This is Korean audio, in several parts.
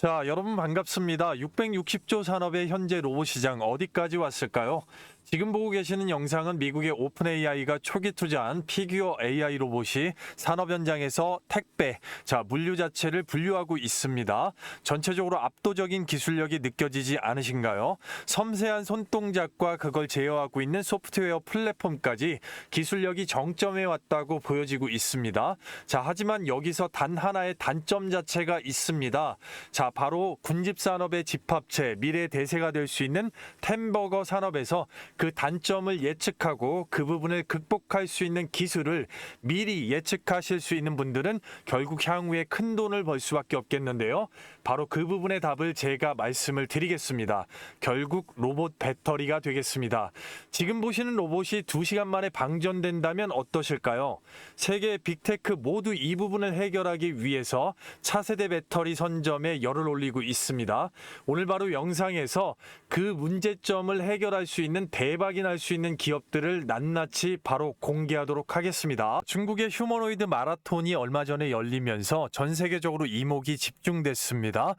자, 여러분 반갑습니다. 660조 산업의 현재 로봇 시장 어디까지 왔을까요? 지금 보고 계시는 영상은 미국의 오픈 AI가 초기 투자한 피규어 AI 로봇이 산업 현장에서 택배, 물류 자체를 분류하고 있습니다. 전체적으로 압도적인 기술력이 느껴지지 않으신가요? 섬세한 손동작과 그걸 제어하고 있는 소프트웨어 플랫폼까지 기술력이 정점에 왔다고 보여지고 있습니다. 하지만 여기서 단 하나의 단점 자체가 있습니다. 바로 군집 산업의 집합체, 미래 대세가 될 수 있는 템버거 산업에서 그 단점을 예측하고 그 부분을 극복할 수 있는 기술을 미리 예측하실 수 있는 분들은 결국 향후에 큰 돈을 벌 수밖에 없겠는데요. 바로 그 부분의 답을 제가 말씀을 드리겠습니다. 결국 로봇 배터리가 되겠습니다. 지금 보시는 로봇이 2시간 만에 방전된다면 어떠실까요? 세계 빅테크 모두 이 부분을 해결하기 위해서 차세대 배터리 선점에 열을 올리고 있습니다. 오늘 바로 영상에서 그 문제점을 해결할 수 있는 대박이 날 수 있는 기업들을 낱낱이 바로 공개하도록 하겠습니다. 중국의 휴머노이드 마라톤이 얼마 전에 열리면서 전 세계적으로 이목이 집중됐습니다.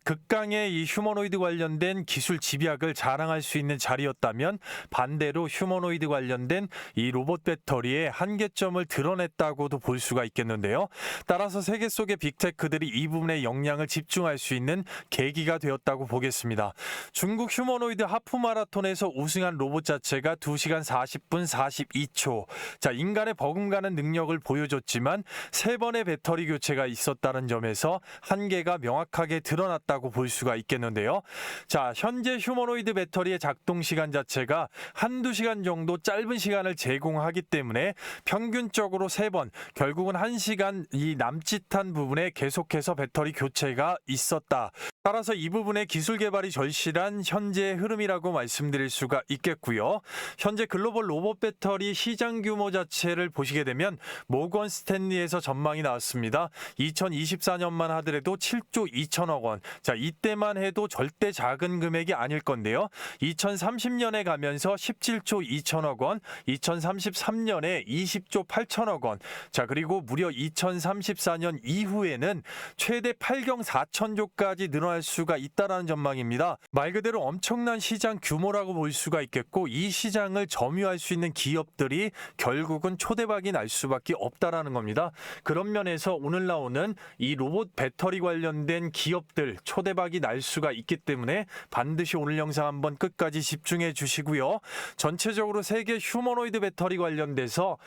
극강의 이 휴머노이드 관련된 기술 집약을 자랑할 수 있는 자리였다면 반대로 휴머노이드 관련된 이 로봇 배터리의 한계점을 드러냈다고도 볼 수가 있겠는데요. 따라서 세계 속의 빅테크들이 이 부분에 역량을 집중할 수 있는 계기가 되었다고 보겠습니다. 중국 휴머노이드 하프 마라톤에서 우승한 로봇 자체가 2시간 40분 42초. 인간의 버금가는 능력을 보여줬지만 3번의 배터리 교체가 있었다는 점에서 한계가 명확하게 드러났다고 볼 수가 있겠는데요. 현재 휴머노이드 배터리의 작동 시간 자체가 한두 시간 정도 짧은 시간을 제공하기 때문에 평균적으로 3번, 결국은 1시간 이 남짓한 부분에 계속해서 배터리 교체가 있었다. 따라서 이 부분의 기술 개발이 절실한 현재의 흐름이라고 말씀드릴 수가 있겠고요. 현재 글로벌 로봇 배터리 시장 규모 자체를 보시게 되면 모건 스탠리에서 전망이 나왔습니다. 2024년만 하더라도 7조 2천억 원. 이때만 해도 절대 작은 금액이 아닐 건데요. 2030년에 가면서 17조 2천억 원, 2033년에 20조 8천억 원. 그리고 무려 2034년 이후에는 최대 8경 4천조까지 늘어날 수가 있다라는 전망입니다. 말 그대로 엄청난 시장 규모라고 볼 수가 있겠고, 이 시장을 점유할 수 있는 기업들이 결국은 초대박이 날 수밖에 없다라는 겁니다. 그런 면에서 오늘 나오는 이 로봇 배터리 관련된 기업들 초대박이 날 수가 있기 때문에 반드시 오늘 영상 한번 끝까지 집중해 주시고요. 전체적으로 세계 휴머노이드 배터리 관련돼서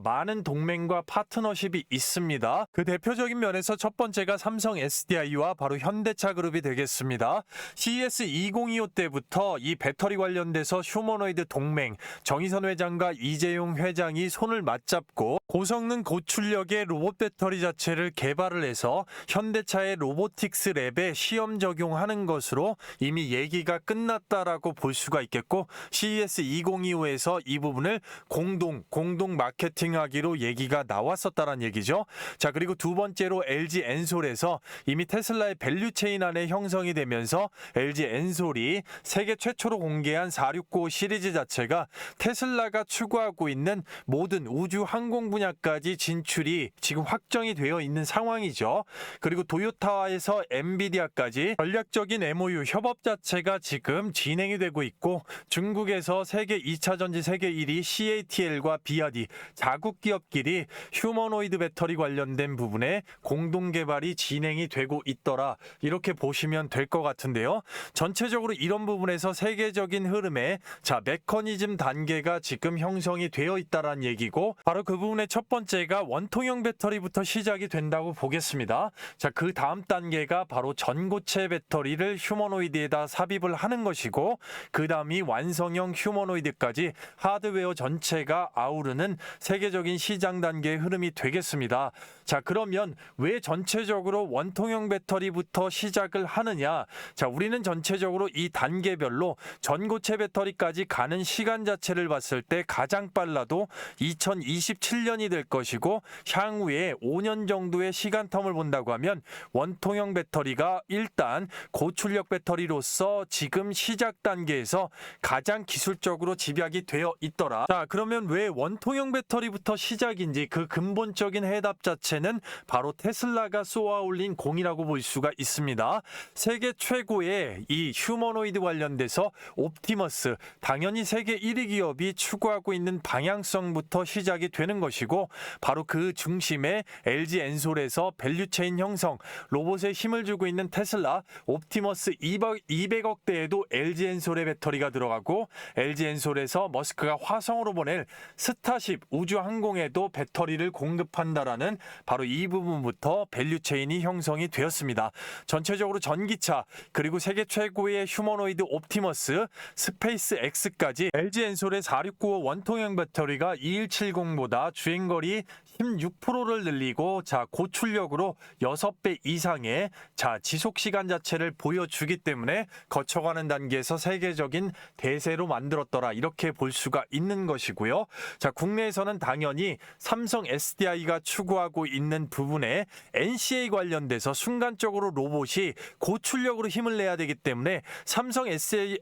많은 동맹과 파트너십이 있습니다. 그 대표적인 면에서 첫 번째가 삼성 SDI와 바로 현대차 그룹이 되겠습니다. CES 2025 때부터 이 배터리 관련돼서 휴머노이드 동맹, 정의선 회장과 이재용 회장이 손을 맞잡고 고성능 고출력의 로봇 배터리 자체를 개발을 해서 현대차의 로보틱스 랩에 시험 적용하는 것으로 이미 얘기가 끝났다라고 볼 수가 있겠고, CES 2025에서 이 부분을 공동 마케팅하기로 얘기가 나왔었다는 얘기죠. 그리고 두 번째로 LG 엔솔에서 이미 테슬라의 밸류체인 안에 형성이 되면서 LG 엔솔이 세계 최초로 공개한 469 시리즈 자체가 테슬라가 추구하고 있는 모든 우주 항공 분야까지 진출이 지금 확정이 되어 있는 상황이죠. 그리고 도요타에서 엔비디아까지 전략적인 MOU 협업 자체가 지금 진행이 되고 있고, 중국에서 세계 2차 전지 세계 1위 CATL과 비아디 자국 기업끼리 휴머노이드 배터리 관련된 부분에 공동 개발이 진행이 되고 있더라, 이렇게 보시면 될 것 같은데요. 전체적으로 이런 부분에서 세계적인 흐름에 메커니즘 단계가 지금 형성이 되어 있다는 얘기고, 바로 그 부분의 첫 번째가 원통형 배터리부터 시작이 된다고 보겠습니다. 그 다음 단계가 바로 전고체 배터리를 휴머노이드에다 삽입을 하는 것이고, 그 다음이 완성형 휴머노이드까지 하드웨어 전체가 아우르는 세계적인 시장 단계의 흐름이 되겠습니다. 그러면 왜 전체적으로 원통형 배터리부터 시작을 하느냐? 우리는 전체적으로 이 단계별로 전고체 배터리까지 가는 시간 자체를 봤을 때 가장 빨라도 2027년이 될 것이고, 향후에 5년 정도의 시간 텀을 본다고 하면 원통형 배터리가 일단 고출력 배터리로서 지금 시작 단계에서 가장 기술적으로 집약이 되어 있더라. 그러면 왜 원통형 배터리부터 시작인지 그 근본적인 해답 자체는 자체는 바로 테슬라가 쏘아 올린 공이라고 볼 수가 있습니다. 세계 최고의 이 휴머노이드 관련돼서 옵티머스, 당연히 세계 1위 기업이 추구하고 있는 방향성부터 시작이 되는 것이고, 바로 그 중심에 LG 엔솔에서 밸류체인 형성, 로봇에 힘을 주고 있는 테슬라, 옵티머스 200억대에도 LG 엔솔의 배터리가 들어가고, LG 엔솔에서 머스크가 화성으로 보낼 스타쉽 우주항공에도 배터리를 공급한다라는 바로 이 부분부터 밸류체인이 형성이 되었습니다. 전체적으로 전기차, 그리고 세계 최고의 휴머노이드 옵티머스, 스페이스 X까지 LG 엔솔의 4695 원통형 배터리가 2170보다 주행거리 16%를 늘리고 고출력으로 6배 이상의 지속시간 자체를 보여주기 때문에 거쳐가는 단계에서 세계적인 대세로 만들었더라, 이렇게 볼 수가 있는 것이고요. 국내에서는 당연히 삼성 SDI가 추구하고 있는 부분에 NCA 관련돼서 순간적으로 로봇이 고출력으로 힘을 내야 되기 때문에 삼성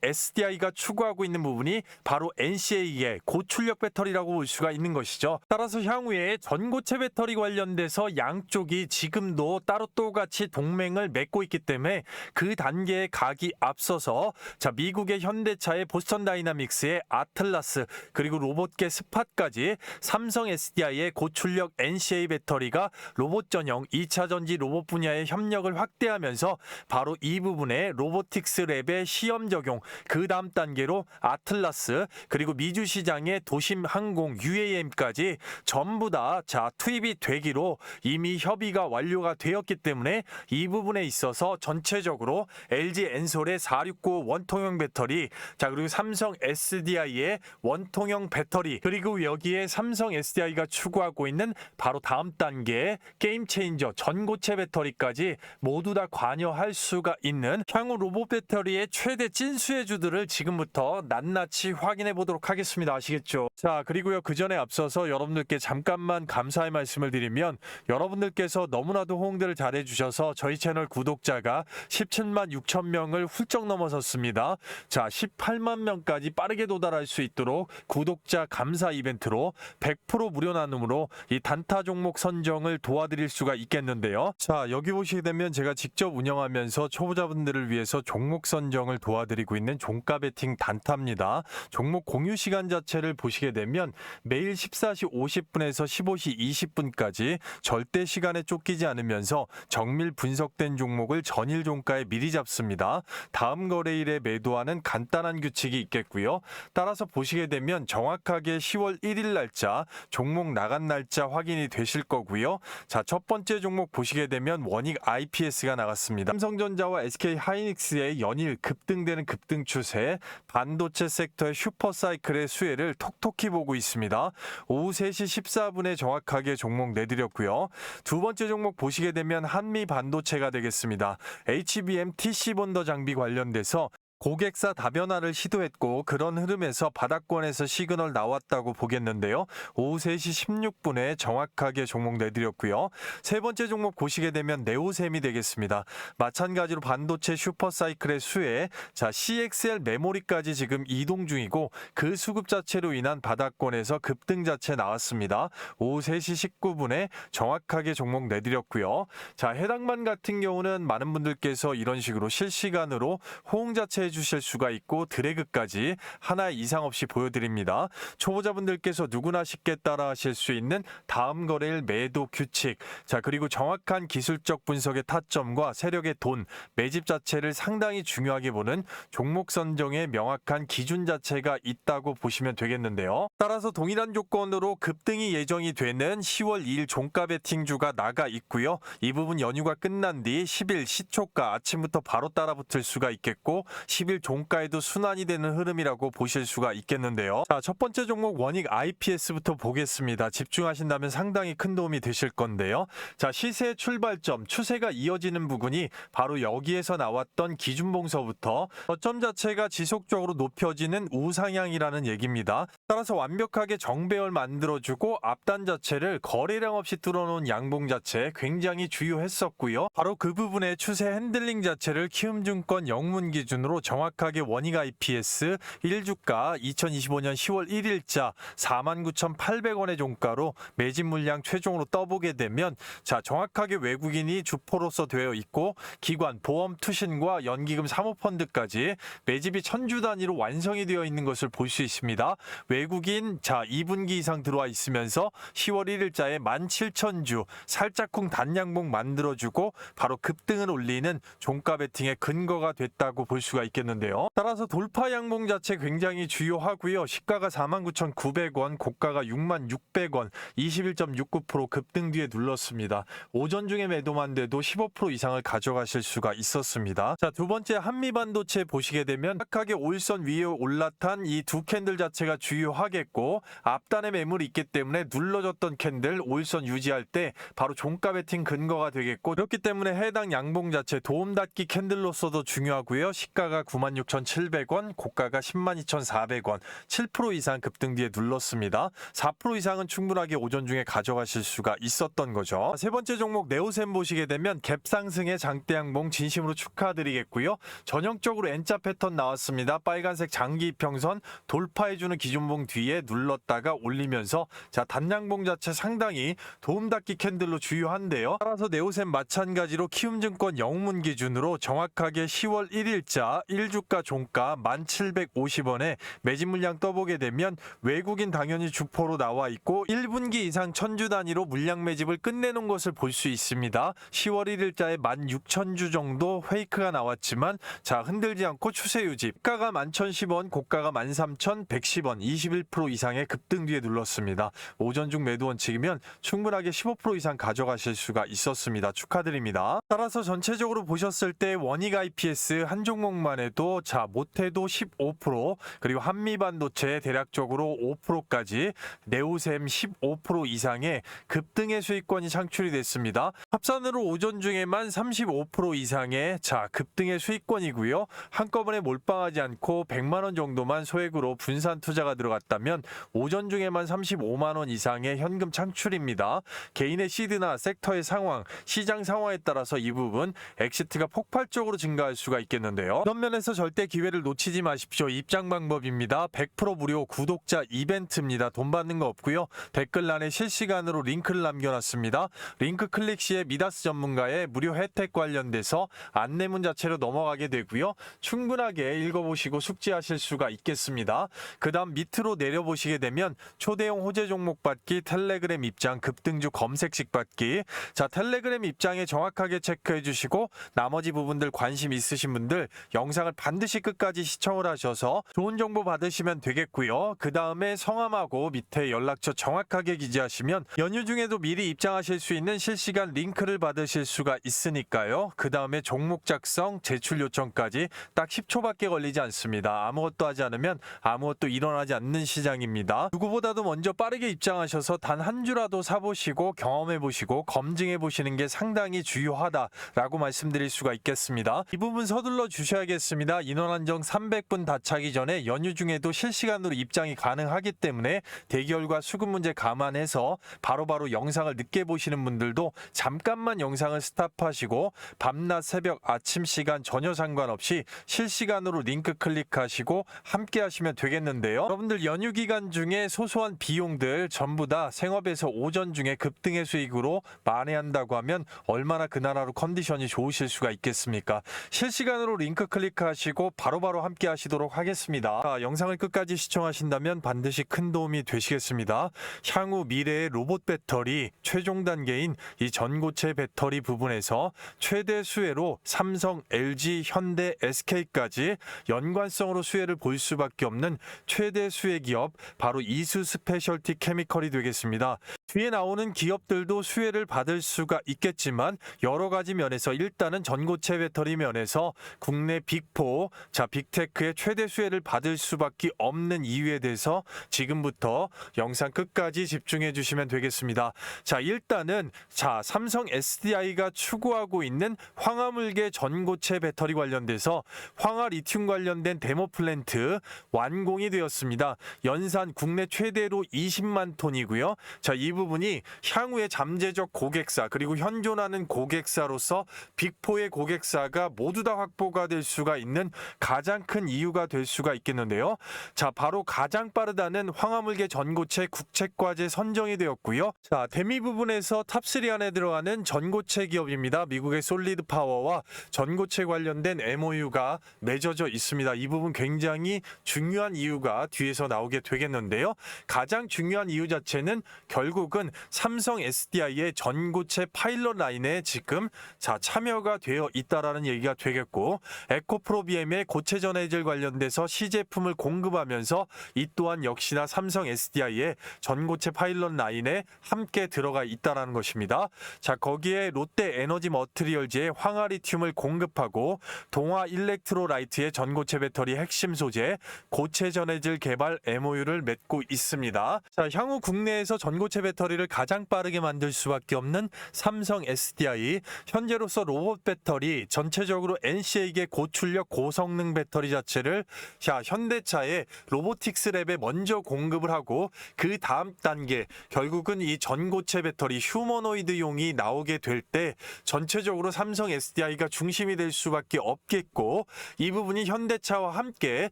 SDI가 추구하고 있는 부분이 바로 NCA의 고출력 배터리라고 볼 수가 있는 것이죠. 따라서 향후에 전고체 배터리 관련돼서 양쪽이 지금도 따로 똑같이 동맹을 맺고 있기 때문에 그 단계에 가기 앞서서 미국의 현대차의 보스턴 다이나믹스의 아틀라스, 그리고 로봇계 스팟까지 삼성 SDI의 고출력 NCA 배터리가 로봇 전용 2차 전지 로봇 분야의 협력을 확대하면서 바로 이 부분에 로보틱스 랩의 시험 적용, 그 다음 단계로 아틀라스, 그리고 미주 시장의 도심 항공 UAM까지 전부 다 투입이 되기로 이미 협의가 완료가 되었기 때문에 이 부분에 있어서 전체적으로 LG 엔솔의 4695 원통형 배터리, 그리고 삼성 SDI의 원통형 배터리, 그리고 여기에 삼성 SDI가 추구하고 있는 바로 다음 단계의 게임 체인저 전고체 배터리까지 모두 다 관여할 수가 있는 향후 로봇 배터리의 최대 찐수혜주들을 지금부터 낱낱이 확인해 보도록 하겠습니다. 아시겠죠? 그리고요, 그 전에 앞서서 여러분들께 잠깐만 감사의 말씀을 드리면, 여러분들께서 너무나도 호응들을 잘해 주셔서 저희 채널 구독자가 17만 6천 명을 훌쩍 넘어섰습니다. 18만 명까지 빠르게 도달할 수 있도록 구독자 감사 이벤트로 100% 무료 나눔으로 이 단타 종목 선정을 도와드릴 수가 있겠는데요. 여기 보시게 되면 제가 직접 운영하면서 초보자분들을 위해서 종목 선정을 도와드리고 있는 종가 베팅 단타입니다. 종목 공유 시간 자체를 보시게 되면 매일 14시 50분에서 15시 20분까지 절대 시간에 쫓기지 않으면서 정밀 분석된 종목을 전일 종가에 미리 잡습니다. 다음 거래일에 매도하는 간단한 규칙이 있겠고요. 따라서 보시게 되면 정확하게 10월 1일 날짜, 종목 나간 날짜 확인이 되실 거고요. 첫 번째 종목 보시게 되면 원익 IPS가 나갔습니다. 삼성전자와 SK하이닉스의 연일 급등되는 급등 추세, 반도체 섹터의 슈퍼사이클의 수혜를 톡톡히 보고 있습니다. 오후 3시 14분에 정확하게 종목 내드렸고요. 두 번째 종목 보시게 되면 한미 반도체가 되겠습니다. HBM TC본더 장비 관련돼서 고객사 다변화를 시도했고, 그런 흐름에서 바닥권에서 시그널 나왔다고 보겠는데요. 오후 3시 16분에 정확하게 종목 내드렸고요. 세 번째 종목 보시게 되면 네오셈이 되겠습니다. 마찬가지로 반도체 슈퍼사이클의 수혜, CXL 메모리까지 지금 이동 중이고, 그 수급 자체로 인한 바닥권에서 급등 자체 나왔습니다. 오후 3시 19분에 정확하게 종목 내드렸고요. 해당만 같은 경우는 많은 분들께서 이런 식으로 실시간으로 호응 자체 해주실 수가 있고, 드래그까지 하나 이상 없이 보여드립니다. 초보자분들께서 누구나 쉽게 따라 하실 수 있는 다음 거래일 매도 규칙, 그리고 정확한 기술적 분석의 타점과 세력의 돈, 매집 자체를 상당히 중요하게 보는 종목 선정의 명확한 기준 자체가 있다고 보시면 되겠는데요. 따라서 동일한 조건으로 급등이 예정이 되는 10월 2일 종가 베팅주가 나가 있고요. 이 부분 연휴가 끝난 뒤 10일 시초가 아침부터 바로 따라붙을 수가 있겠고, 10일 종가에도 순환이 되는 흐름이라고 보실 수가 있겠는데요. 첫 번째 종목 원익 IPS부터 보겠습니다. 집중하신다면 상당히 큰 도움이 되실 건데요. 시세의 출발점, 추세가 이어지는 부분이 바로 여기에서 나왔던 기준봉서부터 저점 자체가 지속적으로 높여지는 우상향이라는 얘기입니다. 따라서 완벽하게 정배열 만들어주고 앞단 자체를 거래량 없이 뚫어놓은 양봉 자체 굉장히 주요했었고요. 바로 그 부분의 추세 핸들링 자체를 키움증권 영문 기준으로 정확하게 원익 IPS 1주가 2025년 10월 1일자 49,800원의 종가로 매집 물량 최종으로 떠보게 되면 자, 정확하게 외국인이 주포로서 되어 있고 기관, 보험, 투신과 연기금 사모펀드까지 매집이 1000주 단위로 완성이 되어 있는 것을 볼 수 있습니다. 외국인 자 2분기 이상 들어와 있으면서 10월 1일자에 17,000주 살짝쿵 단양봉 만들어주고 바로 급등을 올리는 종가 베팅의 근거가 됐다고 볼 수가 있겠는데요. 따라서 돌파 양봉 자체 굉장히 주요하고요. 시가가 49,900원, 고가가 66,600원, 21.69% 급등 뒤에 눌렀습니다. 오전 중에 매도만 돼도 15% 이상을 가져가실 수가 있었습니다. 자, 두 번째 한미반도체 보시게 되면 착하게 올선 위에 올라탄 이 두 캔들 자체가 주요하겠고 앞단에 매물이 있기 때문에 눌러졌던 캔들 올선 유지할 때 바로 종가 베팅 근거가 되겠고 그렇기 때문에 해당 양봉 자체 도움닫기 캔들로서도 중요하고요. 시가가 96,700원, 고가가 102,400원, 7% 이상 급등 뒤에 눌렀습니다. 4% 이상은 충분하게 오전 중에 가져가실 수가 있었던 거죠. 세 번째 종목 네오셈 보시게 되면 갭 상승의 장대 양봉 진심으로 축하드리겠고요. 전형적으로 N자 패턴 나왔습니다. 빨간색 장기 이평선 돌파해주는 기준봉 뒤에 눌렀다가 올리면서 자, 단양봉 자체 상당히 도움닫기 캔들로 주요한데요. 따라서 네오셈 마찬가지로 키움증권 영문 기준으로 정확하게 10월 1일자 1주가 종가 1,750원에 매집 물량 떠보게 되면 외국인 당연히 주포로 나와 있고 1분기 이상 1000주 단위로 물량 매집을 끝내놓은 것을 볼 수 있습니다. 10월 1일자에 16,000주 정도 페이크가 나왔지만 자, 흔들지 않고 추세 유지. 가가 11,010원, 고가가 13,110원, 21% 이상의 급등 뒤에 눌렀습니다. 오전 중 매도 원칙이면 충분하게 15% 이상 가져가실 수가 있었습니다. 축하드립니다. 따라서 전체적으로 보셨을 때 원익 IPS 한 종목만 해도 자, 못해도 15% 그리고 한미반도체 대략적으로 5%까지 네오셈 15% 이상의 급등의 수익권이 창출이 됐습니다. 합산으로 오전 중에만 35% 이상의 자, 급등의 수익권이고요. 한꺼번에 몰빵하지 않고 100만 원 정도만 소액으로 분산 투자가 들어갔다면 오전 중에만 35만 원 이상의 현금 창출입니다. 개인의 시드나 섹터의 상황, 시장 상황에 따라서 이 부분 엑시트가 폭발적으로 증가할 수가 있겠는데요. 그런 면에서 절대 기회를 놓치지 마십시오. 입장 방법입니다. 100% 무료 구독자 이벤트입니다. 돈 받는 거 없고요. 댓글란에 실시간으로 링크를 남겨놨습니다. 링크 클릭 시에 미다스 전문가의 무료 혜택 관련돼서 안내문 자체로 넘어가게 되고요. 충분하게 읽어보시고 숙지하실 수가 있겠습니다. 그 다음 밑으로 내려보시게 되면 초대형 호재 종목 받기, 텔레그램 입장, 급등주 검색식 받기. 자, 텔레그램 입장에 정확하게 체크해 주시고 나머지 부분들 관심 있으신 분들 영상을 반드시 끝까지 시청을 하셔서 좋은 정보 받으시면 되겠고요. 그 다음에 성함하고 밑에 연락처 정확하게 기재하시면 연휴 중에도 미리 입장하실 수 있는 실시간 링크를 받으실 수가 있으니까요. 그 다음에 종목 작성, 제출 요청까지 딱 10초밖에 걸리지 않습니다. 아무것도 하지 않으면 아무것도 일어나지 않는 시장입니다. 누구보다도 먼저 빠르게 입장하셔서 단 한 주라도 사보시고 경험해보시고 검증해보시는 게 상당히 주요하다라고 말씀드릴 수가 있겠습니다. 이 부분 서둘러 주셔야겠습니다. 인원 한정 300분 다 차기 전에 연휴 중에도 실시간으로 입장이 가능하기 때문에 대기열과 수급 문제 감안해서 바로바로 영상을 늦게 보시는 분들도 잠깐만 영상을 스탑하시고 밤낮 새벽 아침 시간 전혀 상관없이 실시간으로 링크 클릭하시고 함께 하시면 되겠는데요. 여러분들 연휴 기간 중에 소소한 비용들 전부 다 생업에서 오전 중에 급등의 수익으로 만회한다고 하면 얼마나 그 나라로 컨디션이 좋으실 수가 있겠습니까? 실시간으로 링크 클릭하시고 바로바로 함께 하시도록 하겠습니다. 자, 영상을 끝까지 시청하신다면 반드시 큰 도움이 되시겠습니다. 향후 미래의 로봇 배터리 최종 단계인 이 전고체 배터리 부분에서 최대 수혜로 삼성, LG, 현대, SK까지 연관성으로 수혜를 볼 수밖에 없는 최대 수혜 기업 바로 이수 스페셜티 케미컬이 되겠습니다. 뒤에 나오는 기업들도 수혜를 받을 수가 있겠지만 여러 가지 면에서 일단은 전고체 배터리 면에서 국내 빅4, 자 빅테크의 최대 수혜를 받을 수밖에 없는 이유에 대해서 지금부터 영상 끝까지 집중해 주시면 되겠습니다. 자, 일단은 자 삼성 SDI가 추구하고 있는 황화물계 전고체 배터리 관련돼서 황화 리튬 관련된 데모 플랜트 완공이 되었습니다. 연산 국내 최대로 20만 톤이고요. 자, 이 부분이 향후에 잠재적 고객사 그리고 현존하는 고객사로서 빅4의 고객사가 모두 다 확보가 될 수가 수가 있는 가장 큰 이유가 될 수가 있겠는데요. 자, 바로 가장 빠르다는 황화물계 전고체 국책과제 선정이 되었고요. 자, 대미 부분에서 탑3 안에 들어가는 전고체 기업입니다. 미국의 솔리드 파워와 전고체 관련된 MOU가 맺어져 있습니다. 이 부분 굉장히 중요한 이유가 뒤에서 나오게 되겠는데요. 가장 중요한 이유 자체는 결국은 삼성 SDI의 전고체 파일럿 라인에 지금 참여가 되어 있다라는 얘기가 되겠고, 에코프로비엠의 고체 전해질 관련돼서 시제품을 공급하면서 이 또한 역시나 삼성 SDI의 전고체 파일럿 라인에 함께 들어가 있다라는 것입니다. 자, 거기에 롯데 에너지 머티리얼즈의 황화리튬을 공급하고 동화 일렉트로라이트의 전고체 배터리 핵심 소재 고체 전해질 개발 MOU를 맺고 있습니다. 자, 향후 국내에서 전고체 배터리를 가장 빠르게 만들 수밖에 없는 삼성 SDI, 현재로서 로봇 배터리 전체적으로 NC에게 고출력 고성능 배터리 자체를 현대차의 로보틱스 랩에 먼저 공급을 하고, 그 다음 단계 결국은 이 전고체 배터리 휴머노이드용이 나오게 될 때 전체적으로 삼성 SDI가 중심이 될 수밖에 없겠고, 이 부분이 현대차와 함께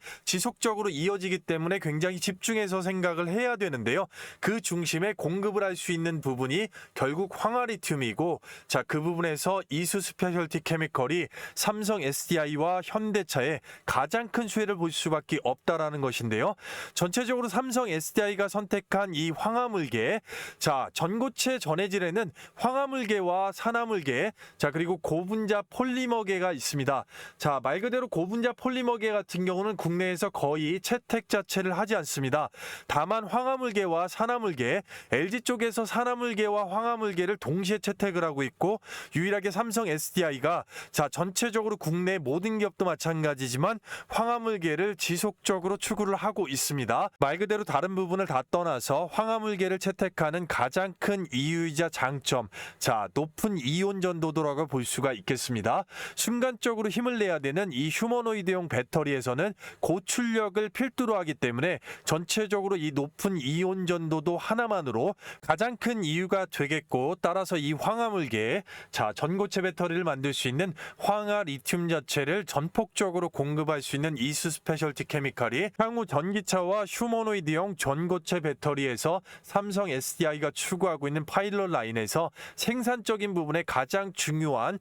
지속적으로 이어지기 때문에 굉장히 집중해서 생각을 해야 되는데요. 그 중심에 공급을 할 수 있는 부분이 결국 황화리튬이고, 자, 그 부분에서 이수 스페셜티 케미컬이 삼성 SDI와 현대차의 가장 큰 수혜를 볼 수밖에 없다라는 것인데요. 전체적으로 삼성 SDI가 선택한 이 황화물계, 자, 전고체 전해질에는 황화물계와 산화물계, 자, 그리고 고분자 폴리머계가 있습니다. 자, 말 그대로 고분자 폴리머계 같은 경우는 국내에서 거의 채택 자체를 하지 않습니다. 다만 황화물계와 산화물계, LG 쪽에서 산화물계와 황화물계를 동시에 채택을 하고 있고, 유일하게 삼성 SDI가 전체적으로 국내 모든 기업도 마찬가지지만 황화물계를 지속적으로 추구를 하고 있습니다. 말 그대로 다른 부분을 다 떠나서 황화물계를 채택하는 가장 큰 이유이자 장점, 자, 높은 이온 전도도라고 볼 수가 있겠습니다. 순간적으로 힘을 내야 되는 이 휴머노이드용 배터리에서는 고출력을 필두로 하기 때문에 전체적으로 이 높은 이온 전도도 하나만으로 가장 큰 이유가 되겠고, 따라서 이 황화물계, 자, 전고체 배터리를 만들 수 있는 황화 리튬 자체를 전폭적으로 공급할 수 있는 이수 스페셜티 케미칼이 향후 전기차와 휴머노이드용 전고체 배터리에서 삼성 SDI가 추구하고 있는 파일럿 라인에서 생산적인 부분에 가장 중요한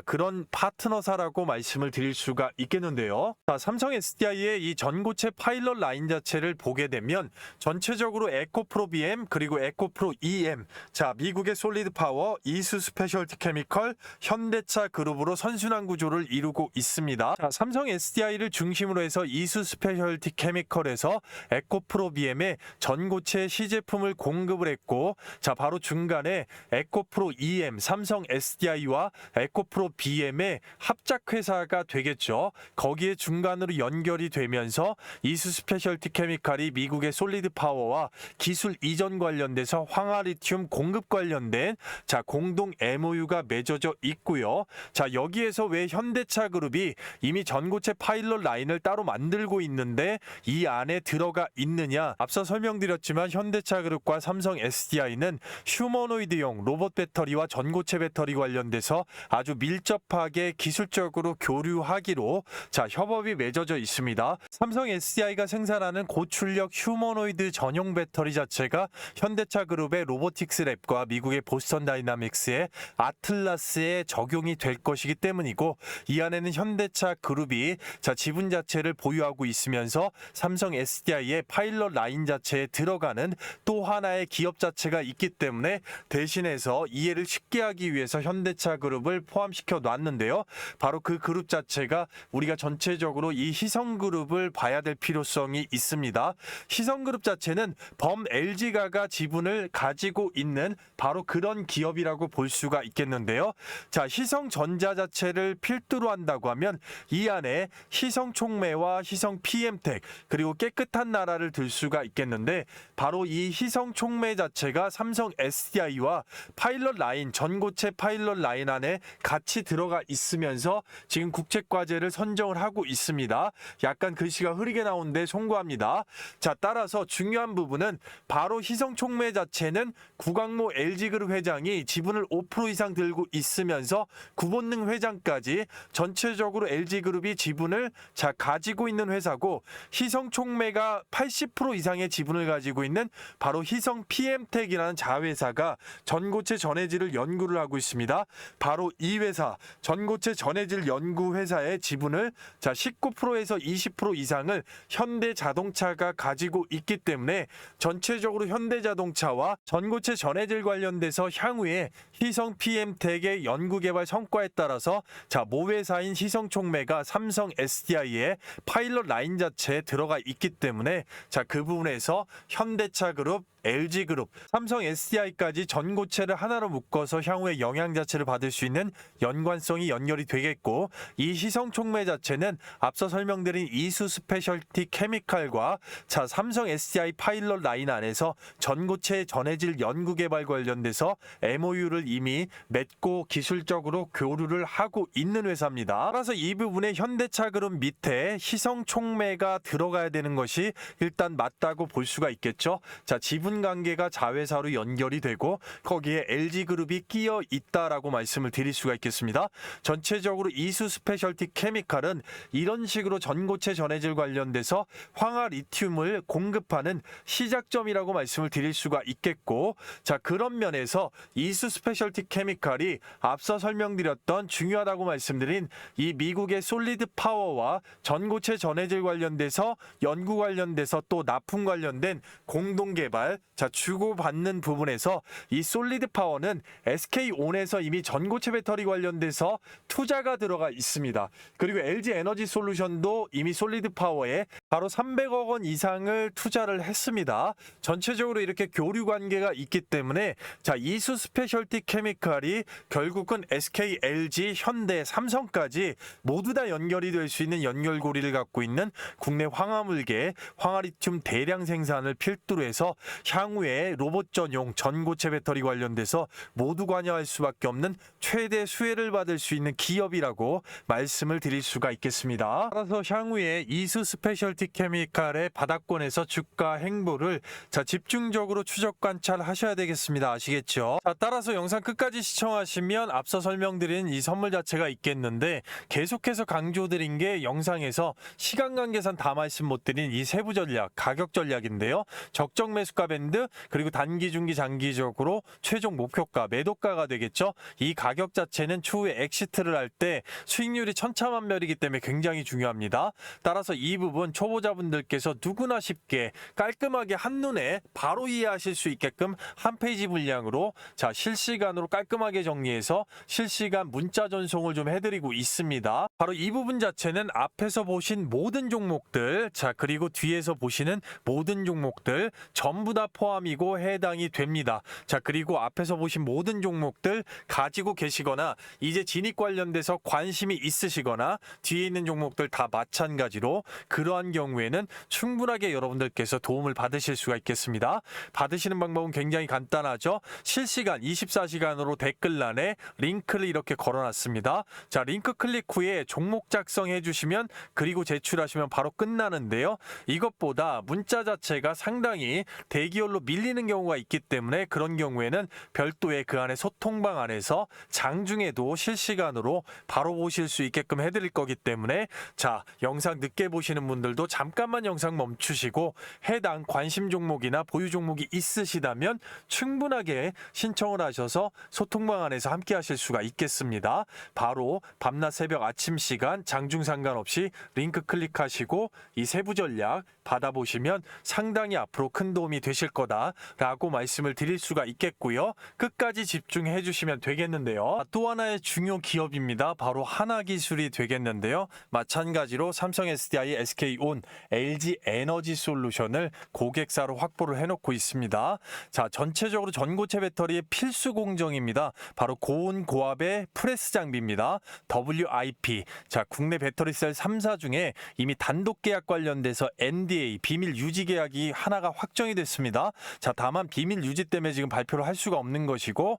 그런 파트너사라고 말씀을 드릴 수가 있겠는데요. 자, 삼성 SDI의 이 전고체 파일럿 라인 자체를 보게 되면 전체적으로 에코프로비엠 그리고 에코프로 EM, 자, 미국의 솔리드 파워, 이수 스페셜티 케미컬, 현대차 그룹으로 선순환 구조를 이루고 있습니다. 자, 삼성 SDI를 중심으로 해서 이수 스페셜티 케미컬에서 에코프로비엠의 전고체 시제품을 공급을 했고, 자, 바로 중간에 에코프로 EM, 삼성 SDI와 에코프로 BM의 합작 회사가 되겠죠. 거기에 중간으로 연결이 되면서 이수 스페셜티 케미칼이 미국의 솔리드 파워와 기술 이전 관련돼서 황화리튬 공급 관련된 공동 MOU가 맺어져 있고요. 자, 여기에서 왜 현대차 그룹이 이미 전고체 파일럿 라인을 따로 만들고 있는데 이 안에 들어가 있느냐? 앞서 설명드렸지만 현대차 그룹과 삼성 SDI는 휴머노이드용 로봇 배터리와 전고체 배터리 관련돼서 아주 밀접하게 기술적으로 교류하기로 협업이 맺어져 있습니다. 삼성 SDI가 생산하는 고출력 휴머노이드 전용 배터리 자체가 현대차 그룹의 로보틱스 랩과 미국의 보스턴 다이나믹스의 아틀라스에 적용이 될 것이기 때문이고, 이 안에는 현대차 그룹이 지분 자체를 보유하고 있으면서 삼성 SDI의 파일럿 라인 자체에 들어가는 또 하나의 기업 자체가 있기 때문에 대신해서 이해를 쉽게 하기 위해서 현대차 그룹을 포함시켜 놨는데요. 바로 그 그룹 자체가 우리가 전체적으로 이 희성그룹을 봐야 될 필요성이 있습니다. 희성그룹 자체는 범 LG가가 지분을 가지고 있는 바로 그런 기업이라고 볼 수가 있겠는데요. 자, 희성전자 자체를 필두로 한다고 하면 이 안에 희성촉매와 희성 PM텍 그리고 깨끗한 나라를 들 수가 있겠는데, 바로 이 희성촉매 자체가 삼성 SDI와 파일럿 라인, 전고체 파일럿 라인 안에 같이 들어가 있으면서 지금 국책과제를 선정을 하고 있습니다. 약간 글씨가 흐리게 나오는데 송구합니다. 자, 따라서 중요한 부분은 바로 희성촉매 자체는 구광모 LG그룹 회장이 지분을 5% 이상 들고 있으면서 구본능 회장까지 전체적으로 LG LG그룹이 지분을 가지고 있는 회사고, 희성촉매가 80% 이상의 지분을 가지고 있는 바로 희성 PM텍이라는 자회사가 전고체 전해질을 연구를 하고 있습니다. 바로 이 회사, 전고체 전해질 연구 회사의 지분을 19%에서 20% 이상을 현대자동차가 가지고 있기 때문에 전체적으로 현대자동차와 전고체 전해질 관련돼서 향후에 희성 PM텍의 연구개발 성과에 따라서 모 회사인 희성촉매가 삼성 SDI의 파일럿 라인 자체에 들어가 있기 때문에 그 부분에서 현대차그룹, LG그룹, 삼성 SDI까지 전고체를 하나로 묶어서 향후에 영향 자체를 받을 수 있는 연관성이 연결이 되겠고, 이 희성촉매 자체는 앞서 설명드린 이수 스페셜티 케미칼과 삼성 SDI 파일럿 라인 안에서 전고체 전해질 연구 개발 관련돼서 MOU를 이미 맺고 기술적으로 교류를 하고 있는 회사입니다. 따라서 이 부분에 현대차그룹 밑에 희성촉매가 들어가야 되는 것이 일단 맞다고 볼 수가 있겠죠. 지분 관계가 자회사로 연결이 되고 거기에 LG그룹이 끼어 있다라고 말씀을 드릴 수가 있겠습니다. 전체적으로 이수 스페셜티 케미칼은 이런 식으로 전고체 전해질 관련돼서 황화 리튬을 공급하는 시작점이라고 말씀을 드릴 수가 있겠고, 그런 면에서 이수 스페셜티 케미칼이 앞서 설명드렸던 중요하다고 말씀드린 이 미국의 솔리드 파워와 전고체 전해질 관련돼서 연구 관련돼서 또 납품 관련된 공동 개발, 주고받는 부분에서 이 솔리드 파워는 SK온에서 이미 전고체 배터리 관련돼서 투자가 들어가 있습니다. 그리고 LG 에너지 솔루션도 이미 솔리드 파워에 바로 300억 원 이상을 투자를 했습니다. 전체적으로 이렇게 교류 관계가 있기 때문에 이수 스페셜티 케미칼이 결국은 SK, LG, 현대, 삼성까지 모두 다 연결이 될 수 있는 연결고리를 갖고 있는 국내 황화물계, 황화리튬 대량 생산을 필두로 해서 향후에 로봇 전용 전고체 배터리 관련돼서 모두 관여할 수밖에 없는 최대 수혜를 받을 수 있는 기업이라고 말씀을 드릴 수가 있겠습니다. 따라서 향후에 이수 스페셜티 케미칼의 바닥권에서 주가 행보를 집중적으로 추적 관찰하셔야 되겠습니다. 아시겠죠? 따라서 영상 끝까지 시청하시면 앞서 설명드린 이 선물 자체가 있겠는데, 계속해서 강조드린 게 영상에서 시간 관계상 다 말씀 못 드린 이 세부 전략, 가격 전략인데요. 적정 매수가 밴드, 그리고 단기, 중기, 장기적으로 최종 목표가, 매도가가 되겠죠. 이 가격 자체는 추후에 엑시트를 할 때 수익률이 천차만별이기 때문에 굉장히 중요합니다. 따라서 이 부분 초보자분들께서 누구나 쉽게 깔끔하게 한눈에 바로 이해하실 수 있게끔 한 페이지 분량으로 실시간으로 깔끔하게 정리해서 실시간 문자 전송을 좀 해드리고 있습니다. 바로 이 부분 자체는 앞에서 보신 모든 종목들, 그리고 뒤에서 보시는 모든 종목들 전부 다 포함이고 해당이 됩니다. 그리고 앞에서 보신 모든 종목들 가지고 계시거나 이제 진입 관련돼서 관심이 있으시거나 뒤에 있는 종목들 다 마찬가지로 그러한 경우에는 충분하게 여러분들께서 도움을 받으실 수가 있겠습니다. 받으시는 방법은 굉장히 간단하죠. 실시간 24시간으로 댓글란에 링크를 이렇게 걸어놨습니다. 링크 클릭 후에 종목 작성해 주시면 그리고 제출하시면 바로 끝나는데요. 이것보다 문자 자체가 상당히 대기열로 밀리는 경우가 있기 때문에 그런 경우에는 별도의 그 안에 소통방 안에서 장중에도 실시간으로 바로 보실 수 있게끔 해드릴 거기 때문에 영상 늦게 보시는 분들도 잠깐만 영상 멈추시고 해당 관심 종목이나 보유 종목이 있으시다면 충분하게 신청을 하셔서 소통방 안에서 함께 하실 수가 있겠습니다. 바로 밤낮 새벽 아침 시간 장중 상관없이 링크 클릭하시고 이 세부 전략 받아보시면 상당히 앞으로 큰 도움이 되실 거다라고 말씀을 드릴 수가 있겠고요. 끝까지 집중해 주시면 되겠는데요. 또 하나의 중요 기업입니다. 바로 하나기술이 되겠는데요. 마찬가지로 삼성 SDI, SK온, LG 에너지 솔루션을 고객사로 확보를 해놓고 있습니다. 전체적으로 전고체 배터리의 필수 공정입니다. 바로 고온 고압의 프레스 장비입니다. WIP. 국내 배터리셀 3사 중에 이미 단독 계약 관련돼서 NDA 비밀 유지 계약이 하나가 확정이 됐습니다. 다만 비밀 유지 때문에 지금 발표를 할 수가 없는 것이고,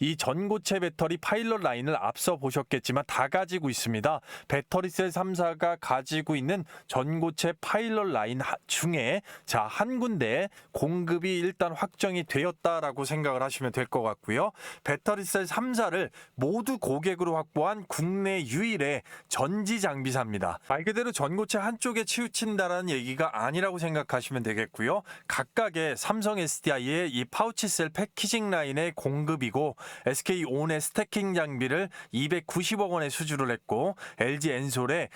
이 전고체 배터리 파일럿 라인을 앞서 보셨겠지만 다 가지고 있습니다. 배터리셀 3사가 가지고 있는 전고체 파일럿 라인 중에 한 군데 공급이 일단 확정이 되었다라고 생각을 하시면 될 것 같고요. 배터리셀 3사를 모두 고객으로 확보한 국내 유일 고일의 전지 장비사입니다. 말 그대로 전고체 한쪽에 치우친다라는 얘기가 아니라고 생각하시면 되겠고요. 각각의 삼성 SDI의 이 파우치셀 패키징 라인의 공급이고 SK온의 스태킹 장비를 290억 원에 수주를 했고 LG 엔솔의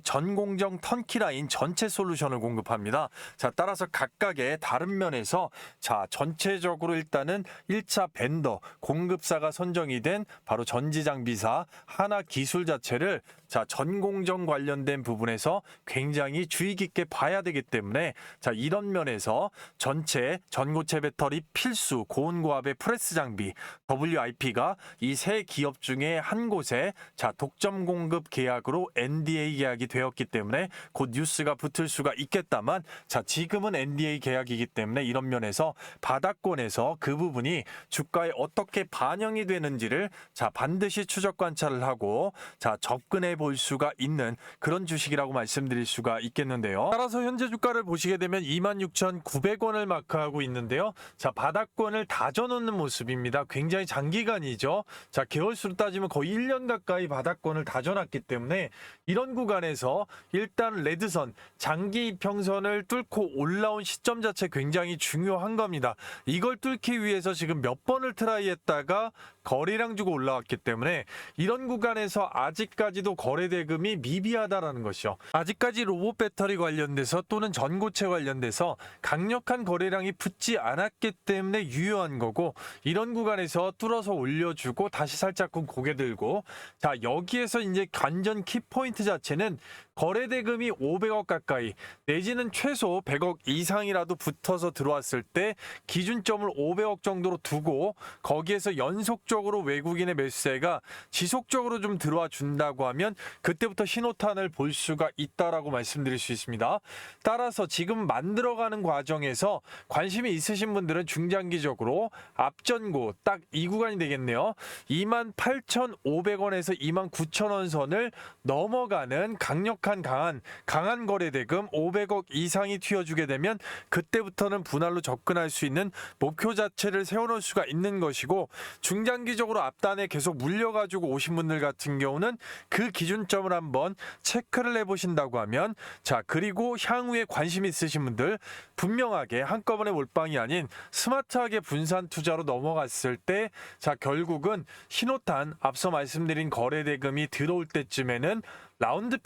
전공정 턴키 라인 전체 솔루션을 공급합니다. 자, 따라서 각각의 다른 면에서 자, 전체적으로 일단은 1차 벤더 공급사가 선정이 된 바로 전지장비사 하나기술 자체를 자, 전공정 관련된 부분에서 굉장히 주의 깊게 봐야 되기 때문에 자, 이런 면에서 전체 전고체 배터리 필수 고온고압의 프레스 장비 WIP가 이 세 기업 중에 한 곳에 자, 독점 공급 계약으로 NDA 계약이 되었기 때문에 곧 뉴스가 붙을 수가 있겠다만 자, 지금은 NDA 계약이기 때문에 이런 면에서 바닥권에서 그 부분이 주가에 어떻게 반영이 되는지를 자, 반드시 추적 관찰을 하고 자, 접근해 볼 수가 있는 그런 주식이라고 말씀드릴 수가 있겠는데요. 따라서 현재 주가를 보시게 되면 26,900원을 마크하고 있는데요. 자, 바닥권을 다져놓는 모습입니다. 굉장히 장기간이죠. 자, 개월수로 따지면 거의 1년 가까이 바닥권을 다져놨기 때문에 이런 구간에서 일단 레드선 장기 이평선을 뚫고 올라온 시점 자체 굉장히 중요한 겁니다. 이걸 뚫기 위해서 지금 몇 번을 트라이했다가 거래량 주고 올라왔기 때문에 이런 구간에서 아직까지도 거래 대금이 미비하다라는 것이죠. 아직까지 로봇 배터리 관련돼서 또는 전고체 관련돼서 강력한 거래량이 붙지 않았기 때문에 유효한 거고 이런 구간에서 뚫어서 올려주고 다시 살짝쿵 고개 들고 자, 여기에서 이제 관전 키포인트 자체는 거래 대금이 500억 가까이 내지는 최소 100억 이상이라도 붙어서 들어왔을 때 기준점을 500억 정도로 두고 거기에서 연속적으로 외국인의 매수세가 지속적으로 좀 들어와 준다고 하면 그때부터 신호탄을 볼 수가 있다라고 말씀드릴 수 있습니다. 따라서 지금 만들어가는 과정에서 관심이 있으신 분들은 중장기적으로 앞전고 딱 이 구간이 되겠네요. 28,500원에서 29,000원 선을 넘어가는 강력한 강한 거래 대금 500억 이상이 튀어주게 되면 그때부터는 분할로 접근할 수 있는 목표 자체를 세워놓을 수가 있는 것이고 중장기적으로 앞단에 계속 물려가지고 오신 분들 같은 경우는 그 기준점을 한번 체크를 해보신다고 하면 자, 그리고 향후에 관심 있으신 분들 분명하게 한꺼번에 몰빵이 아닌 스마트하게 분산 투자로 넘어갔을 때 자, 결국은 신호탄 앞서 말씀드린 거래 대금이 들어올 때쯤에는 라운드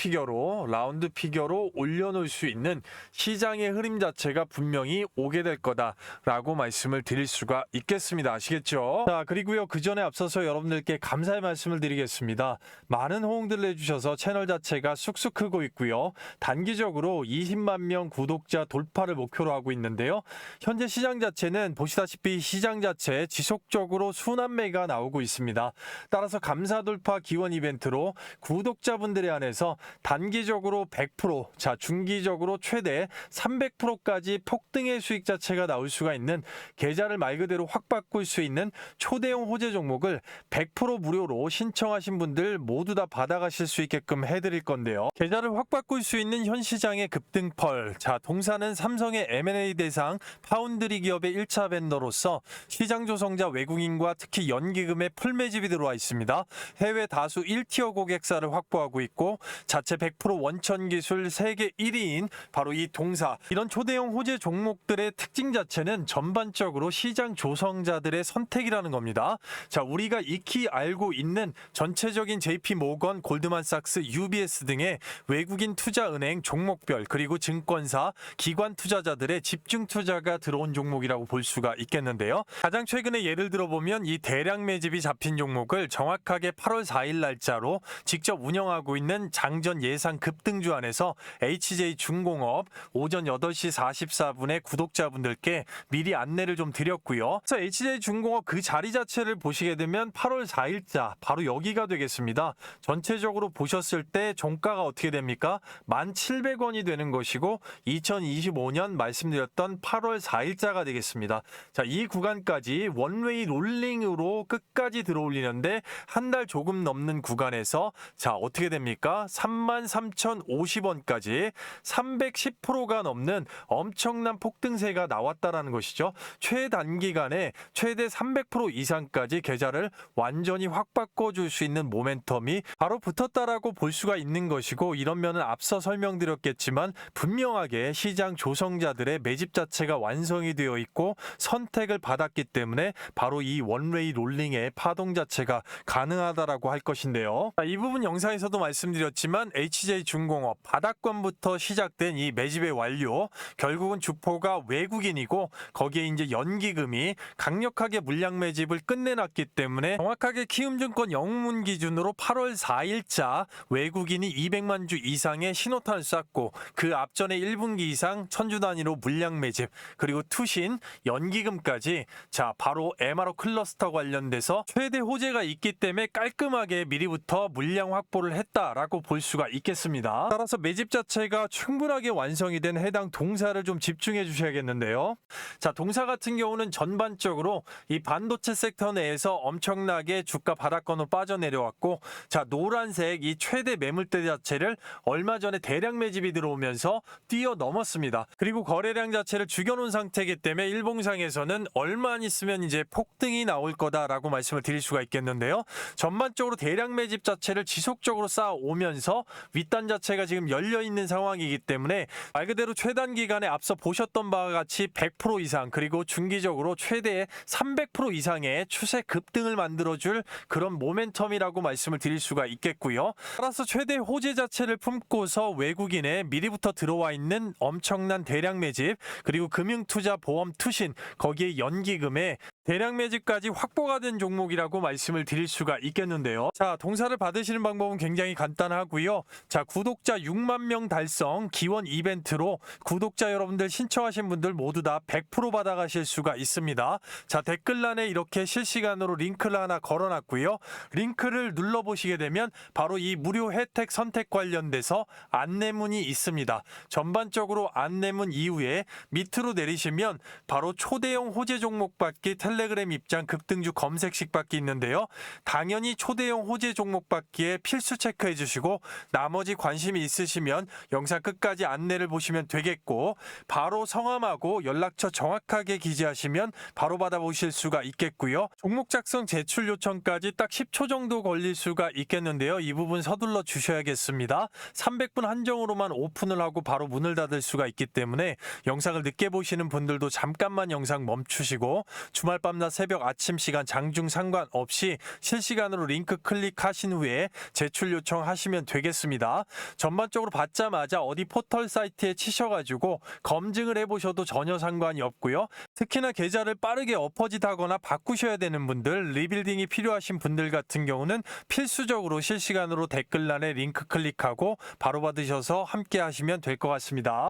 피겨로 올려놓을 수 있는 시장의 흐름 자체가 분명히 오게 될 거다라고 말씀을 드릴 수가 있겠습니다. 아시겠죠? 자, 그리고요, 그 전에 앞서서 여러분들께 감사의 말씀을 드리겠습니다. 많은 호응들을 해주셔서 채널 자체가 쑥쑥 크고 있고요. 단기적으로 20만 명 구독자 돌파를 목표로 하고 있는데요. 현재 시장 자체는 보시다시피 시장 자체 지속적으로 순환매가 나오고 있습니다. 따라서 감사 돌파 기원 이벤트로 구독자분들의 안에서 단기적으로 100%, 자, 중기적으로 최대 300%까지 폭등의 수익 자체가 나올 수가 있는 계좌를 말 그대로 확 바꿀 수 있는 초대형 호재 종목을 100% 무료로 신청하신 분들 모두 다 받아가실 수 있게끔 해드릴 건데요. 계좌를 확 바꿀 수 있는 현 시장의 급등펄. 자, 동사는 삼성의 M&A 대상 파운드리 기업의 1차 벤더로서 시장 조성자 외국인과 특히 연기금의 풀 매집이 들어와 있습니다. 해외 다수 1티어 고객사를 확보하고 있고 자체 100% 원천 기술 세계 1위인 바로 이 동사. 이런 초대형 호재 종목들의 특징 자체는 전반적으로 시장 조성자들의 선택이라는 겁니다. 자, 우리가 익히 알고 있는 전체적인 JP 모건, 골드만삭스, UBS 등의 외국인 투자은행 종목별 그리고 증권사, 기관 투자자들의 집중 투자가 들어온 종목이라고 볼 수가 있겠는데요. 가장 최근에 예를 들어보면 이 대량 매집이 잡힌 종목을 정확하게 8월 4일 날짜로 직접 운영하고 있는 장전 예상 급등주 안에서 HJ중공업 오전 8시 44분에 구독자분들께 미리 안내를 좀 드렸고요. 그래서 HJ중공업 그 자리 자체를 보시게 되면 8월 4일자 바로 여기가 되겠습니다. 전체적으로 보셨을 때 종가가 어떻게 됩니까? 1,700원이 되는 것이고 2025년 말씀드렸던 8월 4일자가 되겠습니다. 자, 이 구간까지 원웨이 롤링으로 끝까지 들어올리는데 한 달 조금 넘는 구간에서 자, 어떻게 됩니까? 보니까 33,050원까지 310%가 넘는 엄청난 폭등세가 나왔다라는 것이죠. 최단기간에 최대 300% 이상까지 계좌를 완전히 확 바꿔줄 수 있는 모멘텀이 바로 붙었다라고 볼 수가 있는 것이고, 이런 면은 앞서 설명드렸겠지만 분명하게 시장 조성자들의 매집 자체가 완성이 되어 있고 선택을 받았기 때문에 바로 이 원웨이 롤링의 파동 자체가 가능하다라고 할 것인데요. 이 부분 영상에서도 말씀드렸지만 HJ중공업 바닥권부터 시작된 이 매집의 완료, 결국은 주포가 외국인이고 거기에 이제 연기금이 강력하게 물량 매집을 끝내놨기 때문에 정확하게 키움증권 영문 기준으로 8월 4일자 외국인이 200만 주 이상의 신호탄을 쐈고 그 앞전에 1분기 이상 천주 단위로 물량 매집, 그리고 투신, 연기금까지 자 바로 MRO 클러스터 관련돼서 최대 호재가 있기 때문에 깔끔하게 미리부터 물량 확보를 했다라고 볼 수가 있겠습니다. 따라서 매집 자체가 충분하게 완성이 된 해당 동사를 좀 집중해 주셔야겠는데요. 자, 동사 같은 경우는 전반적으로 이 반도체 섹터 내에서 엄청나게 주가 바닥권으로 빠져내려왔고, 자 노란색 이 최대 매물대 자체를 얼마 전에 대량 매집이 들어오면서 뛰어넘었습니다. 그리고 거래량 자체를 죽여놓은 상태이기 때문에 일봉상에서는 얼마 안 있으면 이제 폭등이 나올 거다라고 말씀을 드릴 수가 있겠는데요. 전반적으로 대량 매집 자체를 지속적으로 쌓아오면서 윗단 자체가 지금 열려있는 상황이기 때문에 말 그대로 최단 기간에 앞서 보셨던 바와 같이 100% 이상, 그리고 중기적으로 최대 300% 이상의 추세 급등을 만들어줄 그런 모멘텀이라고 말씀을 드릴 수가 있겠고요. 따라서 최대 호재 자체를 품고서 외국인에 미리부터 들어와 있는 엄청난 대량 매집, 그리고 금융투자 보험 투신, 거기에 연기금에 대량 매집까지 확보가 된 종목이라고 말씀을 드릴 수가 있겠는데요. 자, 동사를 받으시는 방법은 굉장히 간단하고요. 자, 구독자 6만 명 달성 기원 이벤트로 구독자 여러분들 신청하신 분들 모두 다 100% 받아가실 수가 있습니다. 자, 댓글란에 이렇게 실시간으로 링크를 하나 걸어놨고요. 링크를 눌러보시게 되면 바로 이 무료 혜택 선택 관련돼서 안내문이 있습니다. 전반적으로 안내문 이후에 밑으로 내리시면 바로 초대형 호재 종목 받기 텔레그램 입장 급등주 검색식 받기 있는데요. 당연히 초대형 호재 종목 받기에 필수 체크해 주시고 나머지 관심이 있으시면 영상 끝까지 안내를 보시면 되겠고, 바로 성함하고 연락처 정확하게 기재하시면 바로 받아보실 수가 있겠고요. 종목 작성 제출 요청까지 딱 10초 정도 걸릴 수가 있겠는데요. 이 부분 서둘러 주셔야겠습니다. 300분 한정으로만 오픈을 하고 바로 문을 닫을 수가 있기 때문에 영상을 늦게 보시는 분들도 잠깐만 영상 멈추시고 주말 밤낮 새벽 아침 시간 장중 상관없이 실시간으로 링크 클릭하신 후에 제출 요청하시면 되겠습니다. 전반적으로 받자마자 어디 포털 사이트에 치셔가지고 검증을 해보셔도 전혀 상관이 없고요. 특히나 계좌를 빠르게 엎어짓하거나 바꾸셔야 되는 분들, 리빌딩이 필요하신 분들 같은 경우는 필수적으로 실시간으로 댓글란에 링크 클릭하고 바로 받으셔서 함께 하시면 될 것 같습니다.